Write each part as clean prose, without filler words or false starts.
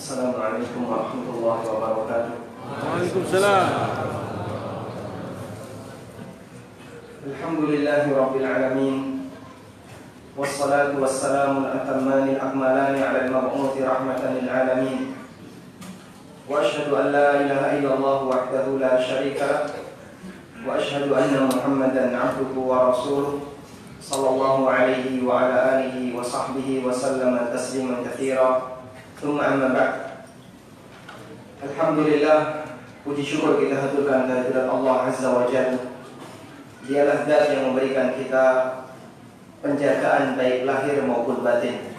Assalamualaikum warahmatullahi wabarakatuh. Waalaikumsalam. Alhamdulillahi rabbil alamin. Wassalatu wassalamu al-atammani al-akmalani ala al-mab'uthi rahmatan lil alamin. Wa ashhadu an la ilaha illallah wahdahu la syarika lah. Wa ashhadu anna Muhammadan 'abduhu wa rasuluh. Sallallahu alaihi wa ala alihi wa sahbihi wa sallama tasliman katsira. Tsumma amma ba'd. Alhamdulillah, puji syukur kita haturkan kehadirat Allah Azza wa Jalla. Dialah zat yang memberikan kita penjagaan baik lahir maupun batin.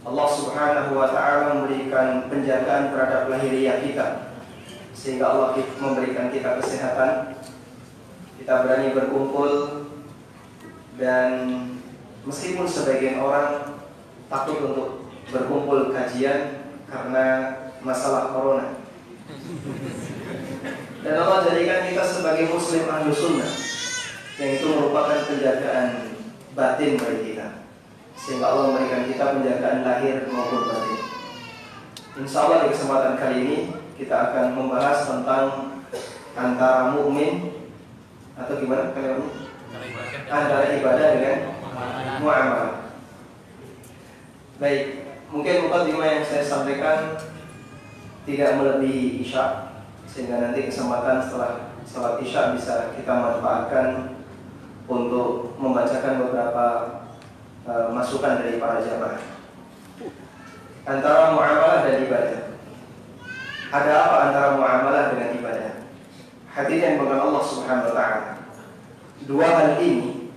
Allah Subhanahu wa ta'ala memberikan penjagaan terhadap lahiriah kita, sehingga Allah memberikan kita kesehatan. Kita berani berkumpul, dan meskipun sebagian orang takut untuk berkumpul kajian karena masalah corona, dan Allah jadikan kita sebagai muslim ahlu sunnah, yang itu merupakan penjagaan batin bagi kita, sehingga Allah memberikan kita penjagaan lahir maupun batin. Insya Allah di kesempatan kali ini kita akan membahas tentang antara mukmin atau gimana kalian, antara ibadah dengan muamalah. Baik, mungkin mukadimah yang saya sampaikan tidak melebihi isya, sehingga nanti kesempatan setelah salat isya bisa kita manfaatkan untuk membacakan beberapa masukan dari para jamaah. Antara muamalah dan ibadah, ada apa antara muamalah dengan ibadah? Hadis yang dengan Allah Subhanahu wa ta'ala. Dua hal ini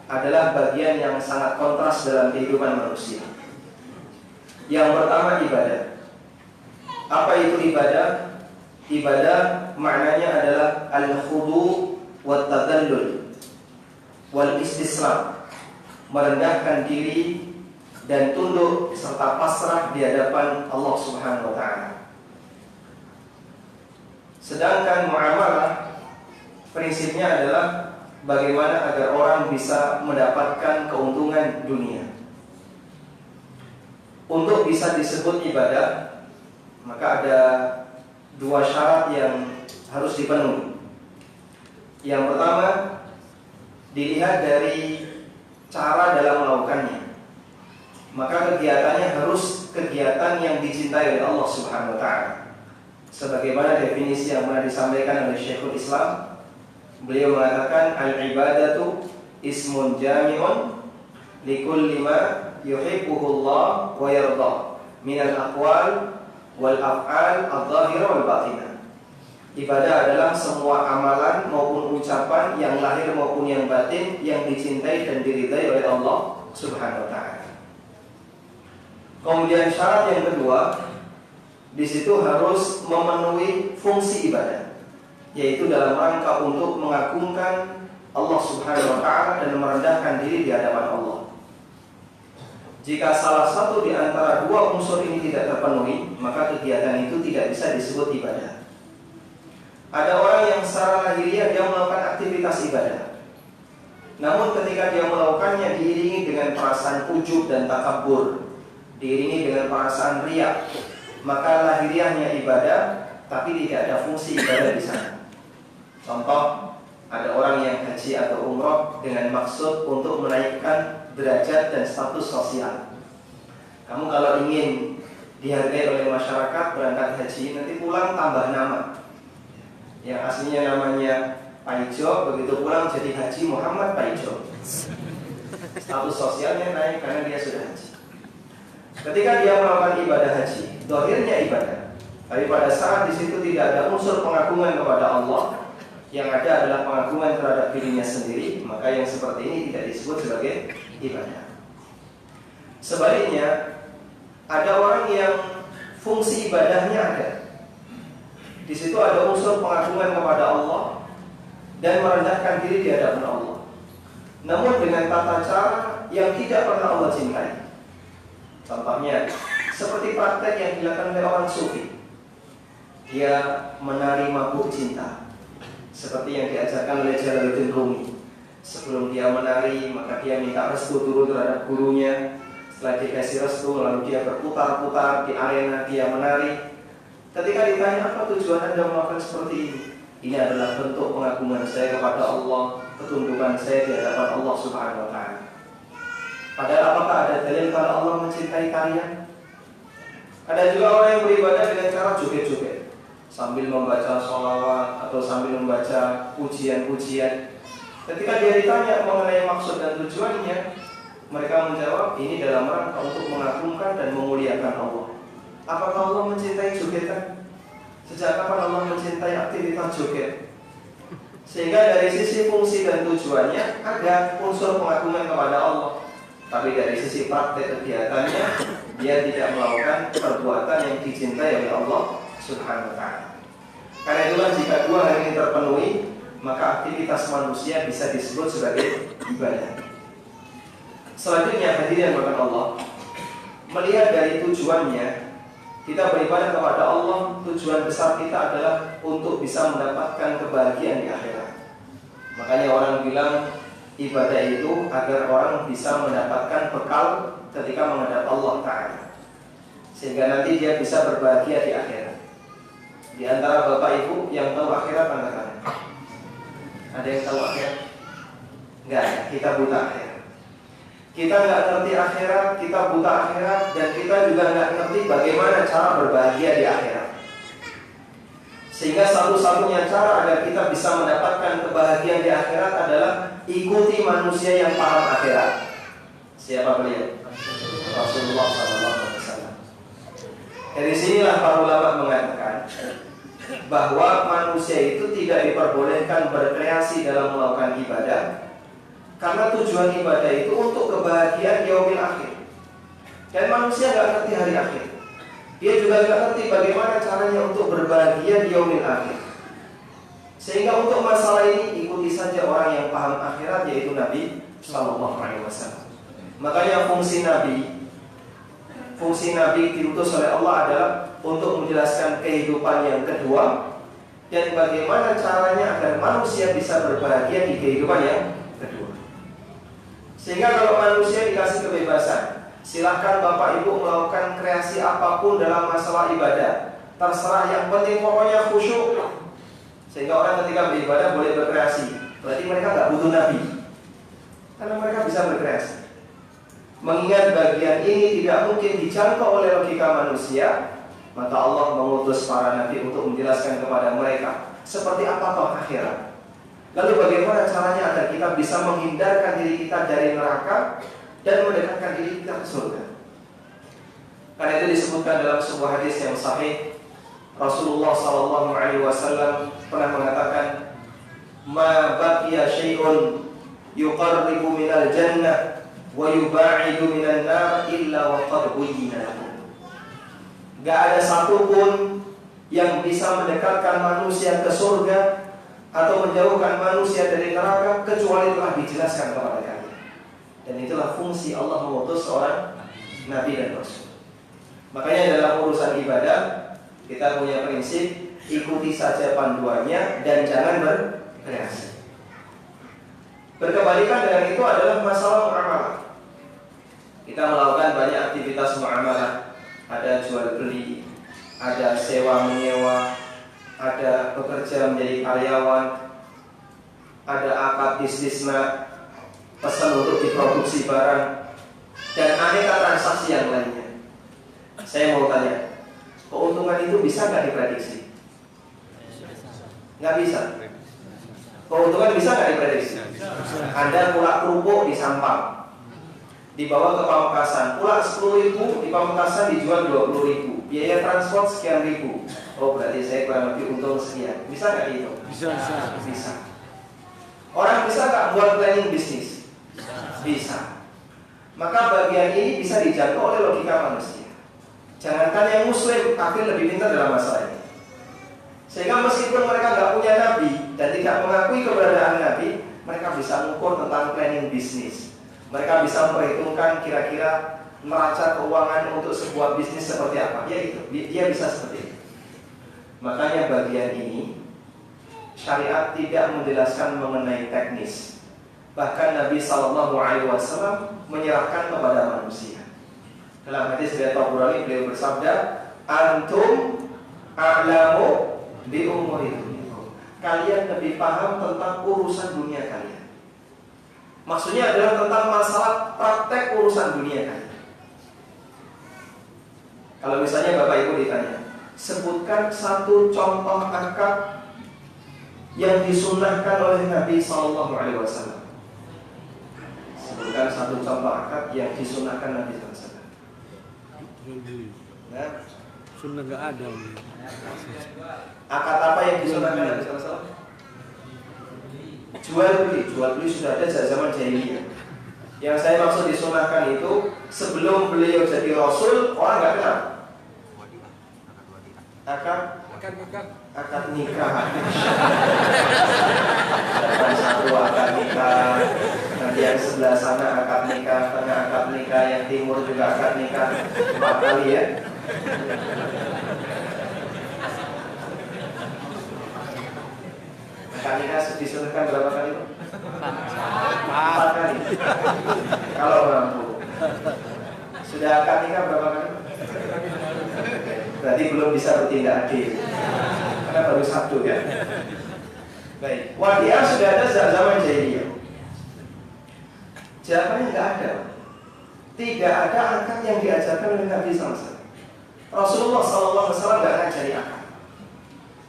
adalah bagian yang sangat kontras dalam kehidupan manusia. Yang pertama, ibadah. Apa itu ibadah? Ibadah maknanya adalah al-khudu' wa tadallul wal istislam, merendahkan diri dan tunduk serta pasrah di hadapan Allah Subhanahu wa ta'ala. Sedangkan muamalah prinsipnya adalah bagaimana agar orang bisa mendapatkan keuntungan dunia. Untuk bisa disebut ibadah, maka ada dua syarat yang harus dipenuhi. Yang pertama, dilihat dari cara dalam melakukannya. Maka kegiatannya harus kegiatan yang dicintai oleh Allah Subhanahu wa ta'ala. Sebagaimana definisi yang pernah disampaikan oleh Syekhul Islam, beliau mengatakan al-ibadatu ismun jami'un likulli ma yuhibbuhullah wa yardah minal aqwal wal af'al adh-dhahirah wal batinah. Ibadah adalah semua amalan maupun ucapan yang lahir maupun yang batin yang dicintai dan diridai oleh Allah Subhanahu wa ta'ala. Kemudian syarat yang kedua, di situ harus memenuhi fungsi ibadah, yaitu dalam rangka untuk mengagungkan Allah Subhanahu wa ta'ala dan merendahkan diri di hadapan Allah. Jika salah satu di antara dua unsur ini tidak terpenuhi, maka kegiatan itu tidak bisa disebut ibadah. Ada orang yang secara lahiriah dia melakukan aktivitas ibadah, namun ketika dia melakukannya diiringi dengan perasaan ujub dan takabur, diiringi dengan perasaan riya, maka lahiriahnya ibadah, tapi tidak ada fungsi ibadah di sana. Contoh, ada orang yang haji atau umroh dengan maksud untuk menaikkan derajat dan status sosial. Kamu kalau ingin dihargai oleh masyarakat berangkat haji, nanti pulang tambah nama. Yang aslinya namanya Paijo, begitu pulang jadi Haji Muhammad Paijo. Status sosialnya naik karena dia sudah haji. Ketika dia melakukan ibadah haji, zahirnya ibadah, tapi pada saat di situ tidak ada unsur pengagungan kepada Allah, yang ada adalah pengagungan terhadap dirinya sendiri, maka yang seperti ini tidak disebut sebagai ibadah. Sebaliknya, ada orang yang fungsi ibadahnya ada. Di situ ada unsur pengagungan kepada Allah dan merendahkan diri di hadapan Allah, namun dengan tata cara yang tidak pernah Allah cintai. Contohnya, seperti praktek yang dilakukan oleh orang sufi. Dia menari mabuk cinta, seperti yang diajarkan oleh Jalaluddin Rumi. Sebelum dia menari, maka dia minta restu dulu terhadap gurunya. Setelah dikasih restu, lalu dia berputar-putar di arena, dia menari. Ketika ditanya, apa tujuan Anda melakukan seperti ini? Ini adalah bentuk pengagungan saya kepada Allah, ketundukan saya di hadapan Allah Subhanahu wa Ta'ala. Padahal apakah ada dalil kalau Allah mencintai kalian? Ada juga orang yang beribadah dengan cara joget-joget, sambil membaca sholawat atau sambil membaca pujian-pujian. Ketika dia ditanya mengenai maksud dan tujuannya, mereka menjawab, ini dalam rangka untuk mengagungkan dan memuliakan Allah. Apakah Allah mencintai jogetan? Sejak kapan Allah mencintai aktivitas joget? Sehingga dari sisi fungsi dan tujuannya ada unsur pengagungan kepada Allah. Tapi dari sisi praktek kegiatannya, dia tidak melakukan perbuatan yang dicintai oleh Allah Subhanahu wa Ta'ala. Karena itulah jika dua hal ini terpenuhi, maka aktivitas manusia bisa disebut sebagai ibadah. Selanjutnya hadirin yang Allah, melihat dari tujuannya, kita beribadah kepada Allah, tujuan besar kita adalah untuk bisa mendapatkan kebahagiaan di akhirat. Makanya orang bilang ibadah itu agar orang bisa mendapatkan bekal ketika menghadap Allah Ta'ala, sehingga nanti dia bisa berbahagia di akhirat. Di antara bapak ibu yang tahu akhirat angkat tangan. Ada yang tahu akhirat? Enggak, kita buta akhirat. Kita nggak ngerti akhirat, kita buta akhirat, dan kita juga nggak ngerti bagaimana cara berbahagia di akhirat. Sehingga satu-satunya cara agar kita bisa mendapatkan kebahagiaan di akhirat adalah ikuti manusia yang paham akhirat. Siapa beliau? Rasulullah SAW. Dari sinilah para ulama mengatakan bahwa manusia itu tidak diperbolehkan berkreasi dalam melakukan ibadah, karena tujuan ibadah itu untuk kebahagiaan yaumil akhir. Dan manusia nggak ngerti hari akhir. Dia juga nggak ngerti bagaimana caranya untuk berbahagia di yaumil akhir. Sehingga untuk masalah ini ikuti saja orang yang paham akhirat, yaitu Nabi Sallallahu Alaihi Wasallam. Makanya fungsi Nabi diutus oleh Allah adalah untuk menjelaskan kehidupan yang kedua dan bagaimana caranya agar manusia bisa berbahagia di kehidupan yang kedua. Sehingga kalau manusia dikasih kebebasan, silahkan Bapak Ibu melakukan kreasi apapun dalam masalah ibadah, terserah, yang penting pokoknya khusyuk. Sehingga orang ketika beribadah boleh berkreasi. Berarti mereka nggak butuh Nabi, karena mereka bisa berkreasi. Mengingat bagian ini tidak mungkin dijangkau oleh logika manusia, maka Allah mengutus para Nabi untuk menjelaskan kepada mereka seperti apa toh akhirat. Lalu bagaimana caranya agar kita bisa menghindarkan diri kita dari neraka dan mendekatkan diri kita ke surga. Karena itu disebutkan dalam sebuah hadis yang sahih, Rasulullah SAW pernah mengatakan, "Ma baqiya syai'un yuqarribu minal jannah wa yuba'idu minan nar illa wa qad buyyina lakum." Gak ada satupun yang bisa mendekatkan manusia ke surga atau menjauhkan manusia dari neraka kecuali telah dijelaskan kepada kalian. Dan itulah fungsi Allah mengutus seorang Nabi dan Rasul. Makanya dalam urusan ibadah kita punya prinsip, ikuti saja panduannya dan jangan berkreasi. Berkebalikan dengan itu adalah masalah muamalah. Kita melakukan banyak aktivitas muamalah, ada jual beli, ada sewa menyewa, ada bekerja menjadi karyawan, ada akad bisnisnya, pesan untuk diproduksi barang, dan aneka transaksi yang lainnya. Saya mau tanya, keuntungan itu bisa nggak diprediksi? Nggak bisa. Keuntungan bisa nggak diprediksi? Anda pulak kerupuk di Sampang, dibawa ke Pamekasan, pulak 10.000, di Pamekasan dijual 20.000, biaya transport sekian ribu. Oh, berarti saya kurang lebih untung sekian. Bisa nggak itu? Bisa. Orang bisa nggak buat planning bisnis? Bisa. Maka bagian ini bisa dijangkau oleh logika manusia. Jangankan yang muslim, kafir lebih pintar dalam masalah ini. Sehingga meskipun mereka nggak punya nabi dan tidak mengakui keberadaan nabi, mereka bisa mengukur tentang planning bisnis. Mereka bisa memperhitungkan kira-kira neraca keuangan untuk sebuah bisnis seperti apa. Ya itu, dia bisa seperti itu. Makanya bagian ini syariat tidak menjelaskan mengenai teknis. Bahkan Nabi SAW menyerahkan kepada manusia. Dalam hadis riwayat Tabrani beliau bersabda, "Antum a'lamu bi umuri dunyakum." Kalian lebih paham tentang urusan dunia kalian. Maksudnya adalah tentang masalah praktek urusan dunia kalian. Kalau misalnya Bapak Ibu ditanya, sebutkan satu contoh akad yang disunnahkan oleh Nabi SAW. Sebutkan satu contoh akad yang disunnahkan Nabi SAW. Nah, sunnah nggak ada. Akad apa yang disunnahkan Nabi SAW? Jual beli sudah ada sejak zaman jahiliyah. Yang saya maksud disunnahkan itu sebelum beliau jadi Rasul, orang nggak kenal. Akad nikah. Depan satu akad nikah, nanti yang sebelah sana akad nikah, tengah akad nikah, yang timur juga akad nikah, 4 kali ya. Akad nikah disunahkan berapa kali? 4 kali. Kalau mampu. Sudah akad nikah berapa kali? Berarti belum bisa bertindak adil. Karena baru 1 ya. Baik, wadiah sudah ada sejak zaman jahiliyah. Jawabannya nggak ada. Tidak ada akad yang diajarkan oleh Nabi SAW. Rasulullah SAW nggak ngajari akad.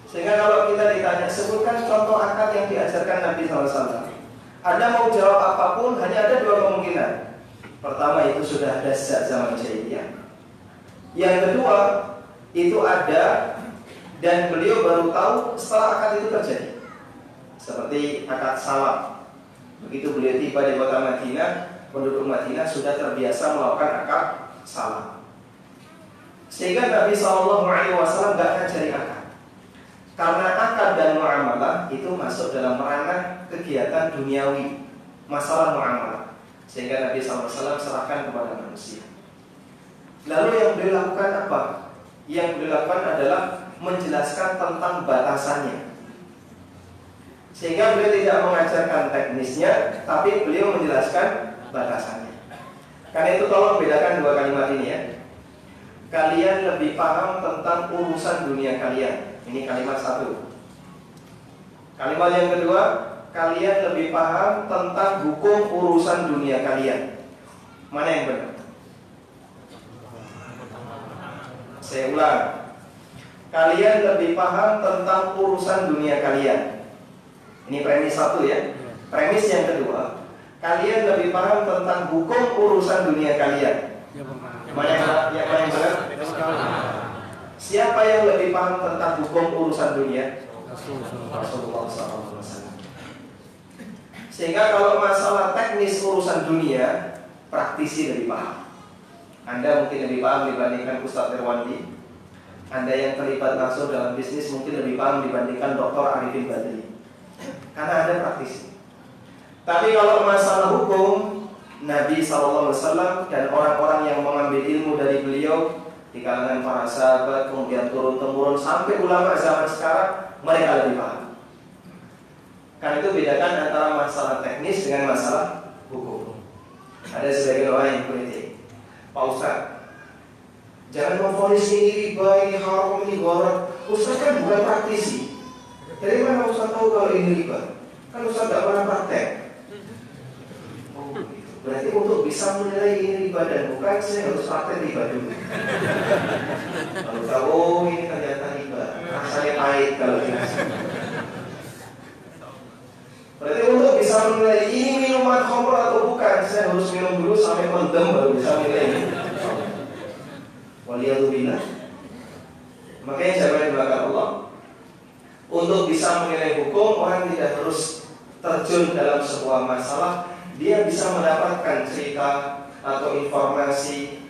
Sehingga kalau kita ditanya, sebutkan contoh akad yang diajarkan Nabi SAW, Anda mau jawab apapun, hanya ada 2 kemungkinan. Pertama, itu sudah ada sejak zaman jahiliyah. Yang kedua, itu ada dan beliau baru tahu setelah akad itu terjadi. Seperti akad salam. Begitu beliau tiba di kota Madinah, penduduk Madinah sudah terbiasa melakukan akad salam. Sehingga Nabi SAW nggak ngajari akad. Karena akad dan muamalah itu masuk dalam ranah kegiatan duniawi, masalah muamalah. Sehingga Nabi SAW serahkan kepada manusia. Lalu yang beliau lakukan apa? Yang beliau lakukan adalah menjelaskan tentang batasannya. Sehingga beliau tidak mengajarkan teknisnya, tapi beliau menjelaskan batasannya. Karena itu tolong bedakan 2 kalimat ini ya. Kalian lebih paham tentang urusan dunia kalian. Ini kalimat 1. Kalimat yang kedua, kalian lebih paham tentang hukum urusan dunia kalian. Mana yang benar? Saya ulang. Kalian lebih paham tentang urusan dunia kalian. Ini premis 1 ya. Premis yang kedua, kalian lebih paham tentang hukum urusan dunia kalian. Mana yang benar? Siapa yang lebih paham tentang hukum urusan dunia? Rasulullah SAW. Sehingga kalau masalah teknis urusan dunia, praktisi lebih paham. Anda mungkin lebih paham dibandingkan Ustaz Irwandi. Anda yang terlibat langsung dalam bisnis mungkin lebih paham dibandingkan Dr. Arifin Badri. Karena Anda praktisi. Tapi kalau masalah hukum, Nabi SAW dan orang-orang yang mengambil ilmu dari beliau di kalangan para sahabat, kemudian turun-temurun sampai ulama zaman sekarang, mereka lebih paham. Karena itu bedakan antara masalah teknis dengan masalah hukum. Ada sebagian orang yang kritik, Pak Ustaz, jangan memvonis ini riba, ini haram, ini gharar. Ustaz kan bukan praktisi. Dari mana Ustaz tahu kalau ini riba? Kan Ustaz tidak pernah praktek. Oh, gitu. Berarti untuk bisa menilai ini riba dan bukan, saya harus praktek riba dulu. Kalau tahu, oh ini ternyata riba, rasanya pahit kalau dikasih. Berarti untuk bisa menilai ini minuman khamr atau bukan, saya harus minum dulu sampai mendem baru bisa menilai. Waliyadzubillah. Makanya jamaah di belakang Allah, untuk bisa menilai hukum, orang tidak harus terjun dalam sebuah masalah. Dia bisa mendapatkan cerita atau informasi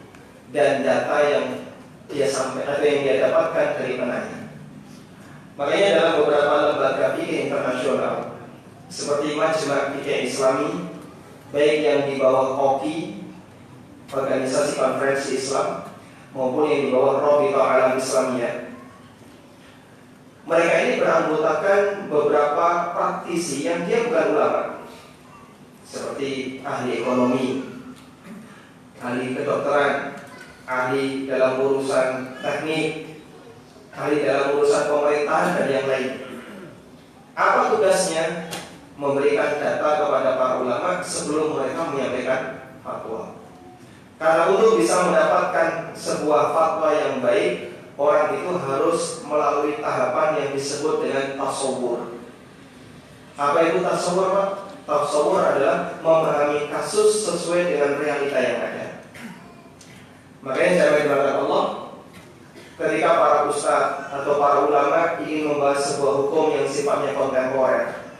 dan data yang dia sampai atau yang dia dapatkan dari penanya. Makanya dalam beberapa lembaga fikih internasional seperti Majma' Fikih Islami, baik yang di bawah OKI, Organisasi Konferensi Islam, maupun yang di bawah Rabithah Alam Islamiyah, mereka ini beranggotakan beberapa praktisi yang dia bukan ulama, seperti ahli ekonomi, ahli kedokteran, ahli dalam urusan teknik, ahli dalam urusan pemerintahan dan yang lain. Apa tugasnya? Memberikan data kepada para ulama sebelum mereka menyampaikan fatwa. Karena untuk bisa mendapatkan sebuah fatwa yang baik, orang itu harus melalui tahapan yang disebut dengan tasawwur. Apa itu tasawwur, Pak? Tasawwur adalah memahami kasus sesuai dengan realita yang ada. Makanya saya berdoa Allah, ketika para ustaz atau para ulama ingin membahas sebuah hukum yang sifatnya kontemporer,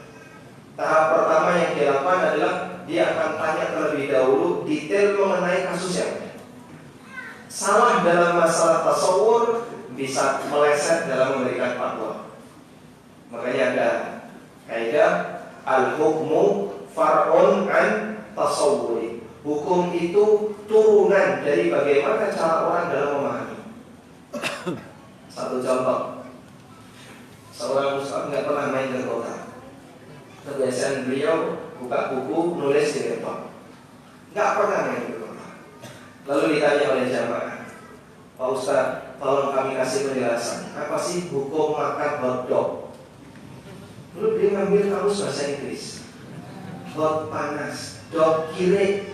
tahap pertama yang dilakukan adalah dia akan tanya terlebih dahulu detail mengenai kasus yang ada. Salah dalam masalah tasawur bisa meleset dalam memberikan fatwa. Makanya ada kaidah al-hukmu far'un an tasawwuri. Hukum itu turunan dari bagaimana cara orang dalam memahami. Satu contoh, seorang ustaz nggak pernah main ke kota. Kebiasaan beliau buka buku, nulis di laptop. Nggak pernah main ke kota. Lalu ditanya oleh jamaah, Pak Ustaz, tolong kami kasih penjelasan, apa sih hukum makan hotdog? Lalu dia ngambil kamus bahasa Inggris. Hot panas, dog kiri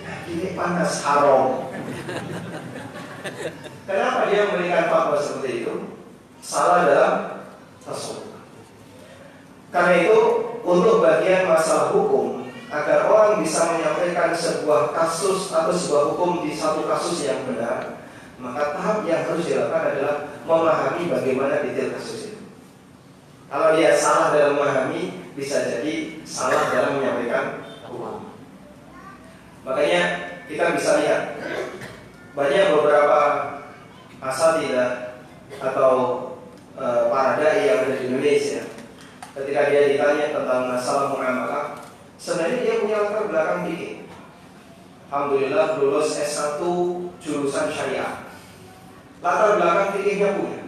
panas, haram. Kenapa dia memberikan fatwa seperti itu? Salah dalam tasawuf. Karena itu, untuk bagian masalah hukum, agar orang bisa menyampaikan sebuah kasus atau sebuah hukum di satu kasus yang benar, maka tahap yang harus dilakukan adalah memahami bagaimana detail kasus itu. Kalau dia salah dalam memahami, bisa jadi salah dalam menyampaikan hukum. Makanya kita bisa lihat banyak beberapa asatidzah atau para dai yang ada di Indonesia, ketika dia ditanya tentang masalah muamalah, sebenarnya dia punya latar belakang fikih. Alhamdulillah lulus S1 jurusan syariah. Latar belakang fikihnya punya.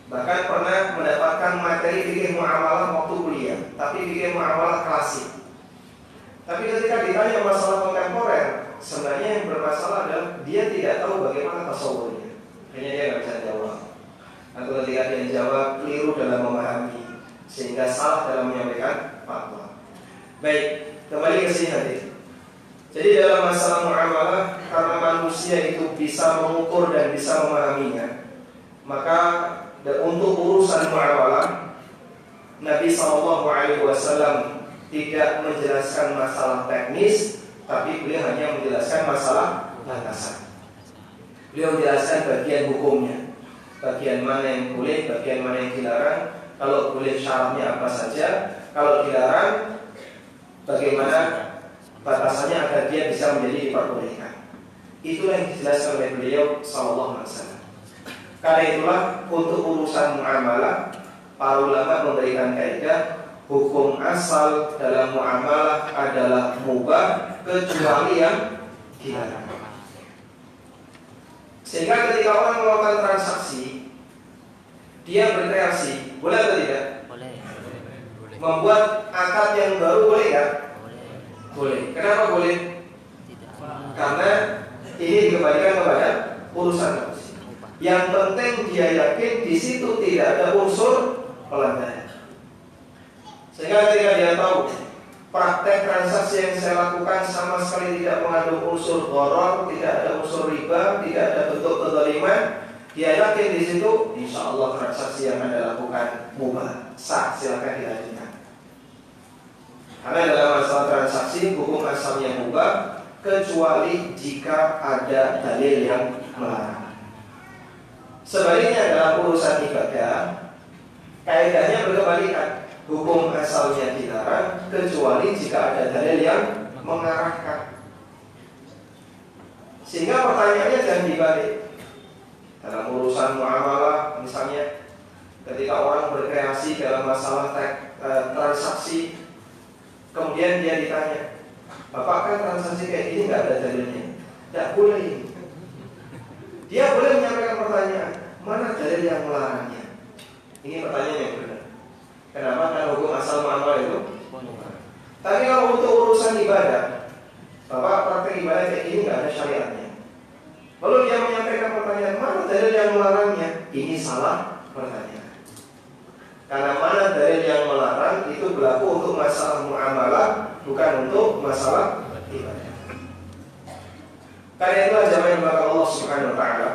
Bahkan pernah mendapatkan materi fikih muamalah waktu kuliah, tapi fikih muamalah klasik. Tapi ketika ditanya masalah kontemporer, sebenarnya yang bermasalah adalah dia tidak tahu bagaimana tasawurnya. Hanya dia nggak bisa jawab. Atau ketika dia jawab keliru dalam memahami, sehingga salah dalam menyampaikan fatwa. Baik, kembali ke sini nanti. Jadi dalam masalah muamalah, karena manusia itu bisa mengukur dan bisa memahaminya, maka untuk urusan muamalah, Nabi SAW tidak menjelaskan masalah teknis, tapi beliau hanya menjelaskan masalah batasan. Beliau menjelaskan bagian hukumnya, bagian mana yang boleh, bagian mana yang dilarang. Kalau boleh syaratnya apa saja, kalau dilarang bagaimana batasannya agar dia bisa menjadi diperbolehkan. Itulah yang dijelaskan oleh beliau sallallahu alaihi wasallam. Karena itulah untuk urusan muamalah, para ulama memberikan kaidah hukum asal dalam muamalah adalah mubah kecuali yang dilarang. Sehingga ketika orang melakukan transaksi, dia berkreasi, boleh atau tidak? Boleh. Membuat akad yang baru boleh nggak? Boleh. Kenapa boleh? Tidak. Karena ini dikembalikan kepada urusan manusia. Yang penting dia yakin di situ tidak ada unsur pelanggaran. Sehingga ketika dia tahu praktek transaksi yang saya lakukan sama sekali tidak mengandung unsur gharar, tidak ada unsur riba, tidak ada bentuk kezaliman, dia yakin di situ, insya Allah transaksi yang Anda lakukan mubah, sah, silakan dilanjutkan. Karena dalam masalah transaksi hukum asalnya mubah kecuali jika ada dalil yang melarang. Sebaliknya dalam urusan ibadah, kaidahnya berkebalikan. Hukum asalnya dilarang kecuali jika ada dalil yang mengarahkan. Sehingga pertanyaannya jangan dibalik. Dalam urusan muamalah, misalnya ketika orang berkreasi dalam masalah transaksi, kemudian dia ditanya, Bapak kan transaksi kayak gini nggak ada dalilnya? Tidak boleh. Dia boleh menyampaikan pertanyaan, mana dalil yang melarangnya? Ini pertanyaan yang benar. Kenapa? Karena hukum asal muamalah itu. Tapi kalau untuk urusan ibadah, Bapak praktek ibadah kayak gini nggak ada syariatnya. Lalu dia menyampaikan pertanyaan, mana dalil yang melarangnya? Ini salah pertanyaan. Karena mana dalil yang melarang itu berlaku untuk masalah muamalah, bukan untuk masalah ibadah. Karena itulah jamaah yang bakal Allah Subhanahu wa ta'ala,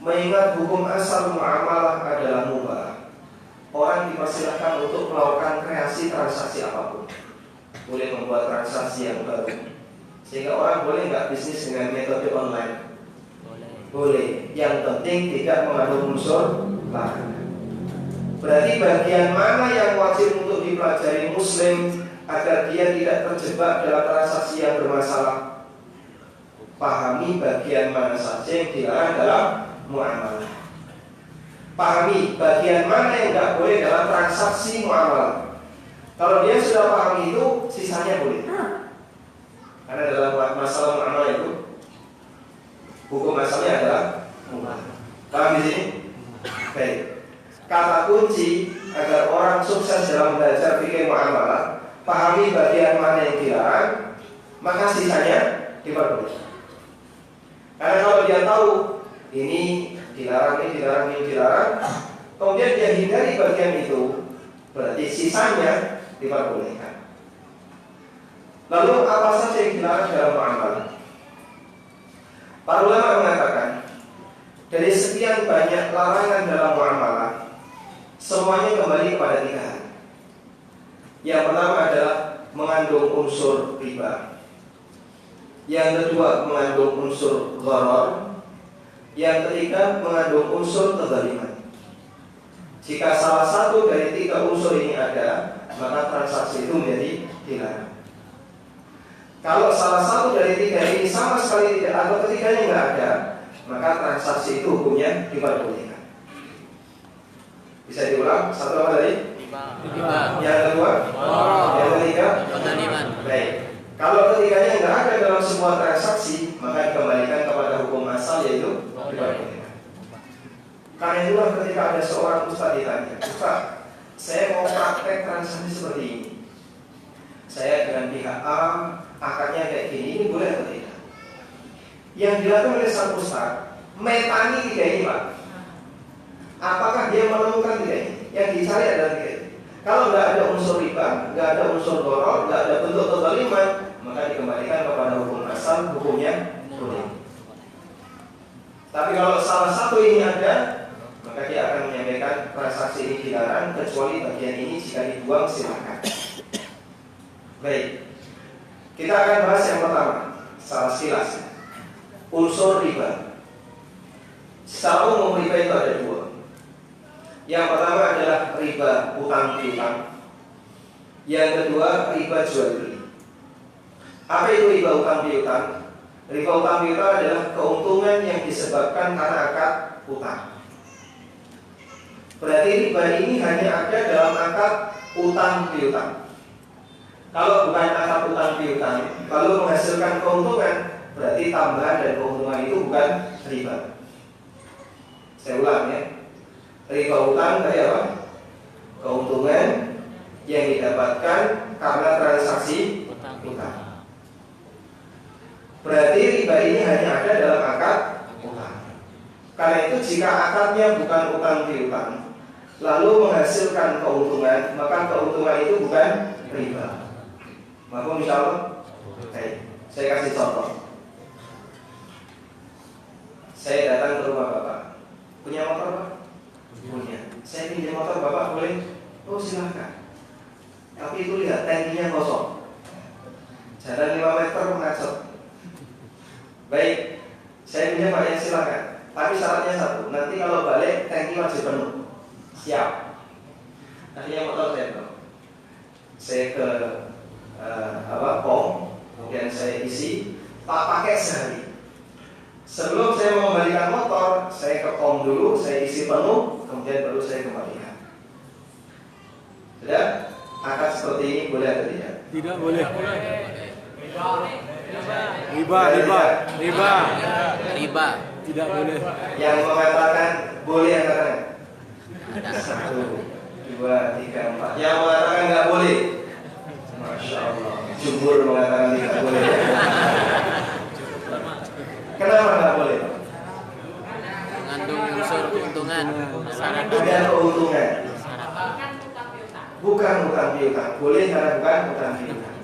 mengingat hukum asal muamalah adalah mubah, orang dipersilakan untuk melakukan kreasi transaksi apapun. Boleh membuat transaksi yang baru. Sehingga orang boleh nggak bisnis dengan metode online? Boleh. Yang penting tidak mengandung unsur larangan. Berarti bagian mana yang wajib untuk dipelajari Muslim agar dia tidak terjebak dalam transaksi yang bermasalah? Pahami bagian mana saja yang dilarang dalam muamalah. Pahami bagian mana yang nggak boleh dalam transaksi muamalah. Kalau dia sudah pahami itu, sisanya boleh. Karena dalam masalah muamalah itu, hukum asalnya adalah mubah. Paham di sini? Baik. Kata kunci agar orang sukses dalam belajar fikih muamalah, pahami bagian mana yang dilarang, maka sisanya diperbolehkan. Karena kalau dia tahu ini dilarang, ini dilarang, ini dilarang, kemudian dia hindari bagian itu, berarti sisanya diperbolehkan. Lalu apa saja yang dilarang dalam muamalah? Para ulama mengatakan dari sekian banyak larangan dalam muamalah, semuanya kembali kepada 3 hal. Yang pertama adalah mengandung unsur riba. Yang kedua mengandung unsur gharar. Yang ketiga mengandung unsur kezaliman. Jika salah satu dari 3 unsur ini ada, maka transaksi itu menjadi dilarang. Kalau salah satu dari 3 ini sama sekali tidak atau ketiganya nggak ada, maka transaksi itu hukumnya diperbolehkan. Bisa diulang? Satu apa tadi? Riba. Yang kedua? Yang ketiga? Kezaliman. Baik. Kalau ketiganya nggak ada dalam sebuah transaksi, maka dikembalikan kepada hukum asal, yaitu diperbolehkan. Karena itulah ketika ada seorang ustaz ditanya, Ustaz, saya mau praktek transaksi seperti ini. Saya dengan pihak A, akadnya kayak gini, ini boleh atau tidak? Yang dilakukan oleh sang ustaz, metani 3 ini, Pak. Apakah dia menemukan 3 ini? Yang dicari adalah 3 ini. Kalau nggak ada unsur riba, nggak ada unsur gharar, nggak ada bentuk kezaliman, maka dikembalikan kepada hukum asal, hukumnya boleh. Tapi kalau salah satu ini ada, maka dia akan menyampaikan transaksi ini dilarang, kecuali bagian ini jika dibuang silakan. Baik, kita akan bahas yang pertama, secara sekilas, unsur riba. Secara umum riba itu ada 2. Yang pertama adalah riba utang piutang. Yang kedua riba jual beli. Apa itu riba utang piutang? Riba utang piutang adalah keuntungan yang disebabkan karena akad utang. Berarti riba ini hanya ada dalam akad utang piutang. Kalau bukan akad utang piutang, kalau menghasilkan keuntungan, berarti tambahan dan keuntungan itu bukan riba. Saya ulang ya. Riba utang dari apa? Keuntungan yang didapatkan karena transaksi utang. Berarti riba ini hanya ada dalam akad utang. Karena itu jika akadnya bukan utang piutang, lalu menghasilkan keuntungan, maka keuntungan itu bukan riba. Maka insyaallah, saya kasih contoh. Saya datang ke rumah Bapak. Punya motor Pak? Punya. Saya pinjam motor Bapak boleh? Oh silahkan. Tapi itu lihat tankinya kosong. Jalan 5 meter mengacau. Baik, saya pinjam Pak ya silahkan. Tapi syaratnya satu, nanti kalau balik tanki wajib penuh. Siap. Akhirnya motor saya tahu. Saya ke pom, kemudian saya isi, tak pakai sehari. Sebelum saya mengembalikan motor, saya ke pom dulu, saya isi penuh, kemudian baru saya kembalikan. Sudah? Akad seperti ini boleh atau tidak? Tidak boleh. Riba. Tidak boleh. Yang mengatakan boleh angkat tangan. 1, 2, 3, 4. Yang mengatakan nggak boleh. Masya Allah. Jumhur mengatakan tidak boleh. Kenapa nggak boleh? mengandung unsur keuntungan. Syarat Ada keuntungan. syarat. Bukan hutang piutang. Boleh karena bukan hutang piutang.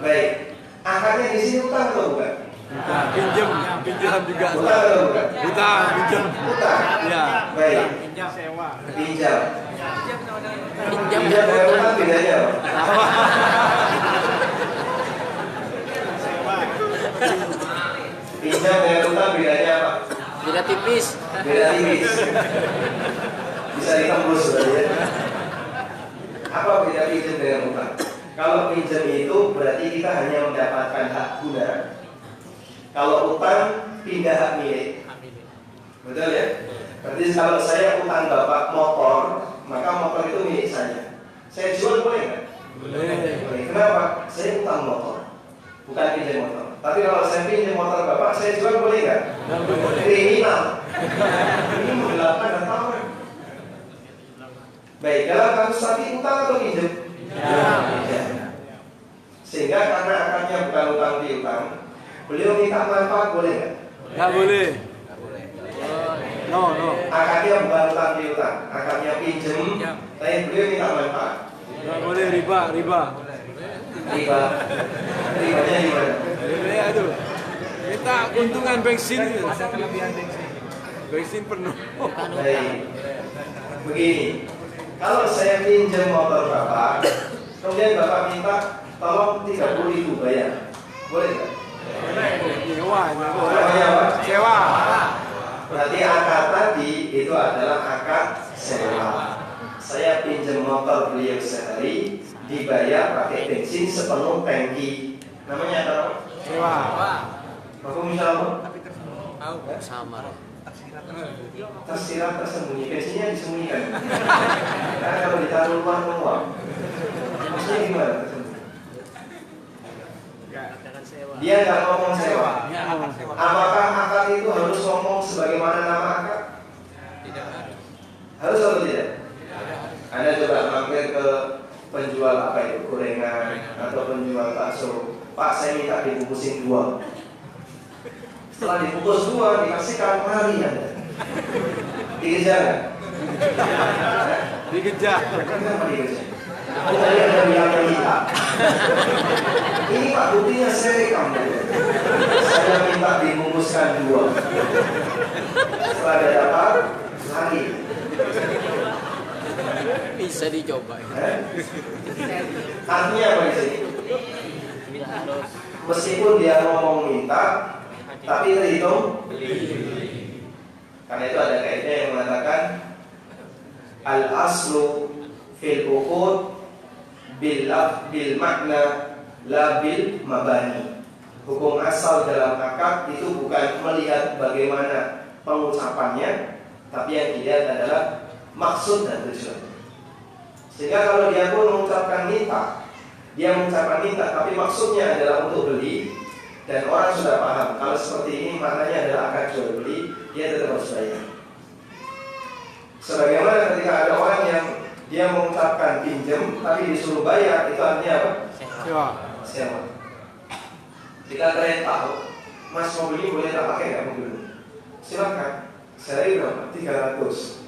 Baik. Akarnya di sini hutang atau bukan? Pinjam juga. Hutang atau bukan? Hutang, pinjam. Hutang. Ya. Baik. Sewa. Pinjam. Pinjam Pinjam dengan hutang bedanya apa? Pinjam dengan hutang bedanya apa? beda tipis. Beda tipis. Bisa ditembus berarti ya. Apa beda pinjam dengan hutang? Kalau pinjam itu berarti kita hanya mendapatkan hak guna. Kalau hutang pindah hak milik. Betul ya? Berarti kalau saya utang bapak motor, maka motor itu milik saya. Saya jual boleh nggak? Boleh. Kenapa? Saya utang motor, bukan pinjam motor. Tapi kalau saya pinjam motor bapak, saya jual boleh nggak? Kriminal. Ini menggelapkan dan tahu. Baik, dalam kasus tadi utang atau pinjam? Pinjam. Sehingga karena akarnya bukan utang piutang, beliau minta manfaat boleh nggak? Nggak boleh. No. Akarnya bukan utang piutang, akarnya pinjam, tapi beliau minta manfaat. Nggak boleh riba. Ribanya di mana? Ya itu. Kita keuntungan bensin. Bensin penuh. Baik. Begini, kalau saya pinjam motor bapak, kemudian bapak minta tolong 30.000 bayar, boleh nggak? Sewa. Namanya apa? Sewa. Berarti akad tadi itu adalah akad sewa. Saya pinjam motor beliau sehari, dibayar pakai bensin sepenuh tangki. Namanya apa? Sewa. Maksudnya apa? Samar. Tersirat tersembunyi, bensinnya disembunyikan. Karena kalau ditaruh luar, maksudnya gimana tersembunyi? Dia nggak ngomong sewa. Apakah akad itu harus ngomong sebagaimana nama akad? Harus atau tidak? Anda coba mampir ke penjual apa itu, gorengan atau penjual bakso. Pak, saya minta dibungkusin 2. Setelah dibungkus 2, dikasihkan lari Anda. Dikejar nggak? Dikejar. Kenapa dikejar? Tadi ada bilangnya minta. Ini Pak, buktinya saya rekam. Saya minta dibungkuskan 2. Setelah dia dapat, lari. Bisa dicoba. Artinya apa di sini? Meskipun dia ngomong minta, tapi terhitung beli. Karena itu ada kaidah yang mengatakan al-aslu fil uqud bil makna la bil mabani. Hukum asal dalam akad itu bukan melihat bagaimana pengucapannya, tapi yang dilihat adalah maksud dan tujuan. Sehingga kalau dia pun mengucapkan minta, dia mengucapkan minta tapi maksudnya adalah untuk beli, dan orang sudah paham kalau seperti ini maknanya adalah akad jual beli, dia tetap harus bayar. Sebagaimana ketika ada orang yang dia mengucapkan pinjam tapi disuruh bayar, itu artinya apa? Sewa. Sewa. Jika kalian tahu, Mas mobil ini boleh tak pakai nggak mobil? Silakan. Sehari berapa? 300.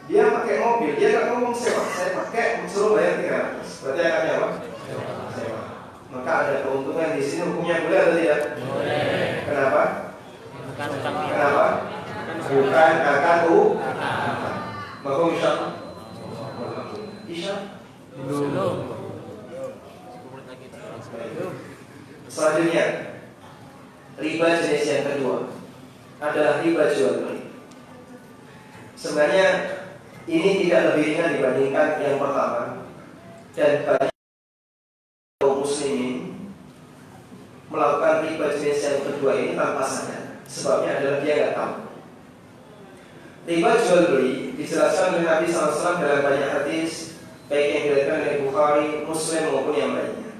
Dia pakai mobil, dia nggak ngomong sewa. Saya pakai, suruh bayar 300. Berarti akannya apa? Sewa. Maka ada keuntungan di sini, hukumnya boleh atau tidak? Boleh. Kenapa? Bukan utang. Kenapa? Bukan akan maka Isya. Selanjutnya, riba jenis yang kedua adalah riba jual beli. Sebenarnya ini tidak lebih ringan dibandingkan yang pertama, dan banyak kaum muslimin melakukan riba jenis yang kedua ini tanpa sadar. Sebabnya adalah dia nggak tahu. Riba jual beli dijelaskan oleh Nabi SAW dalam banyak hadis, baik yang diriwayatkan oleh Bukhari, Muslim maupun yang lainnya.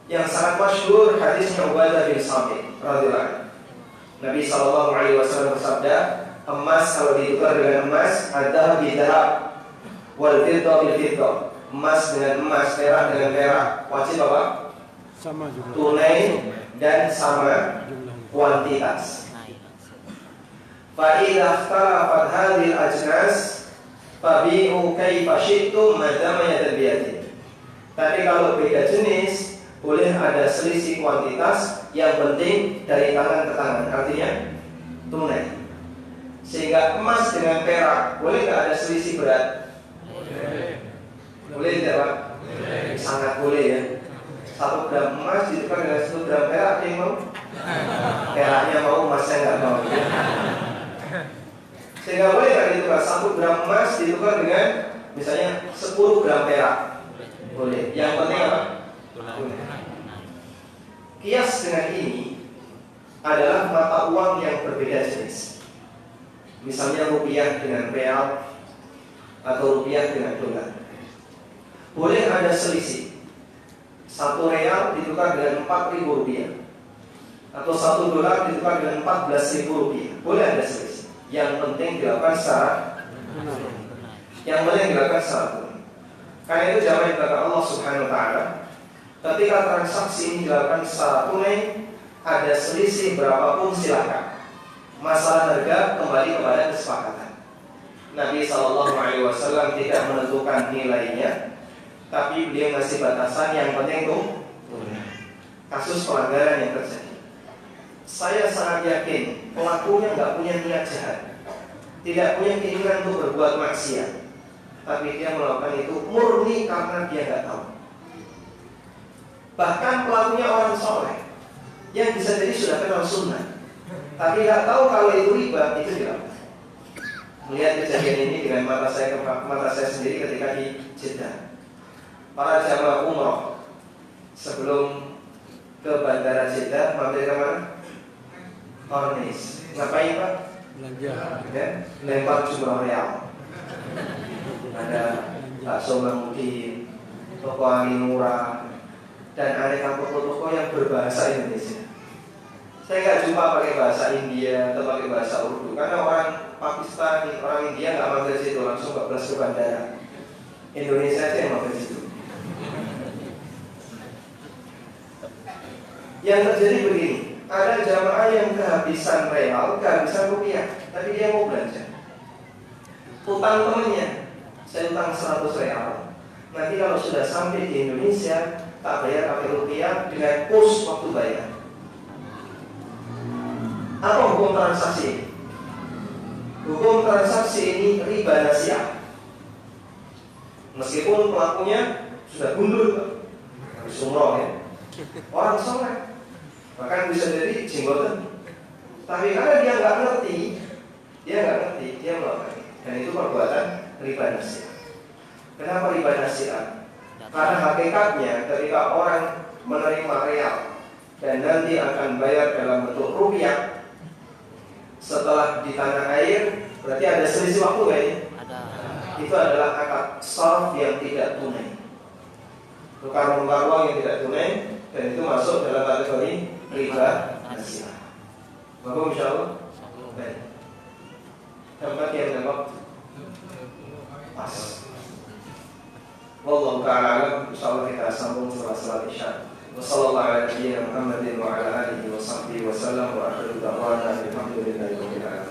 Yang sangat masyhur hadisnya Ubadah bin Samit radhiyallahu anhu. Nabi SAW bersabda, emas kalau ditukar dengan emas, ada bidahab, wal fiddah bil fiddah. Emas dengan emas, perak dengan perak, wajib apa? Sama juga. Tunai dan sama kuantitas. Fa idza ikhtalafat hadhil ajnas fabi'u kaifa syi'tum ma dama yadan biyadin. Tapi kalau beda jenis, boleh ada selisih kuantitas, yang penting dari tangan ke tangan, artinya tunai. Sehingga emas dengan perak, boleh nggak ada selisih berat? Boleh tidak Pak? Sangat boleh ya. 1 gram emas ditukar dengan 1 gram perak, ada yang mau? Peraknya mau, emasnya nggak mau. Sehingga boleh nggak ditukar 1 gram emas ditukar dengan misalnya 10 gram perak? Boleh. Yang penting apa? Boleh. Kias dengan ini adalah mata uang yang berbeda jenis. Misalnya rupiah dengan real atau rupiah dengan dolar. Boleh ada selisih. 1 real ditukar dengan 4.000 rupiah atau 1 dolar ditukar dengan 14.000 rupiah. Boleh ada selisih. Yang penting dilakukan secara tunai. Karena itu jamaah yang kata Allah Subhanahu wa taala, ketika transaksi ini dilakukan secara tunai, ada selisih berapapun silakan. Masalah harga kembali kepada kesepakatan. Nabi SAW tidak menentukan nilainya, tapi beliau ngasih batasan yang penting itu kasus pelanggaran yang terjadi. Saya sangat yakin pelakunya nggak punya niat jahat, tidak punya keinginan untuk berbuat maksiat, tapi dia melakukan itu murni karena dia nggak tahu. Bahkan pelakunya orang soleh yang bisa jadi sudah kenal sunnah, tapi nggak tahu kalau itu riba, itu dilakukan. Melihat kejadian ini dengan mata saya sendiri ketika di Jeddah. Para jamaah umroh sebelum ke bandara Jeddah mampir ke mana? Ornis. Ngapain Pak? Belanja. Ya, lempar jumroh real. Ada bakso Mangudin, toko angin murah, dan aneka toko-toko yang berbahasa Indonesia. Saya nggak jumpa pakai bahasa India atau pakai bahasa Urdu, karena orang Pakistan, orang India nggak mampir situ, langsung bablas ke bandara. Indonesia aja yang mampir situ. Yang terjadi begini, ada jamaah yang kehabisan real, kehabisan rupiah, tapi dia mau belanja. Utang temennya, saya utang 100 real. Nanti kalau sudah sampai di Indonesia, tak bayar pakai rupiah dengan kurs waktu bayar. Apa hukum transaksi? Hukum transaksi ini riba nasiah. Meskipun pelakunya sudah gundul, harus umroh ya, orang soleh, bahkan bisa jadi jenggotan. Tapi karena dia nggak ngerti, dia melakukan, dan itu perbuatan riba nasiah. Kenapa riba nasiah? Karena hakikatnya ketika orang menerima real dan nanti akan bayar dalam bentuk rupiah setelah di tanah air, berarti ada selisih waktu kan ya? Ada. Itu adalah akad sarf yang tidak tunai, tukar menukar uang yang tidak tunai, dan itu masuk dalam kategori riba nasiah. Bapak insyaallah. Baik. Tempat yang dapat pas. Wallahu ta'ala alam. Insyaallah kita sambung setelah salat Isya. Wassallallahu ala nabiyyina Muhammadin wa ala alihi wa sahbihi wa sallam wa akhiru da'wana alhamdulillahi rabbil alamin.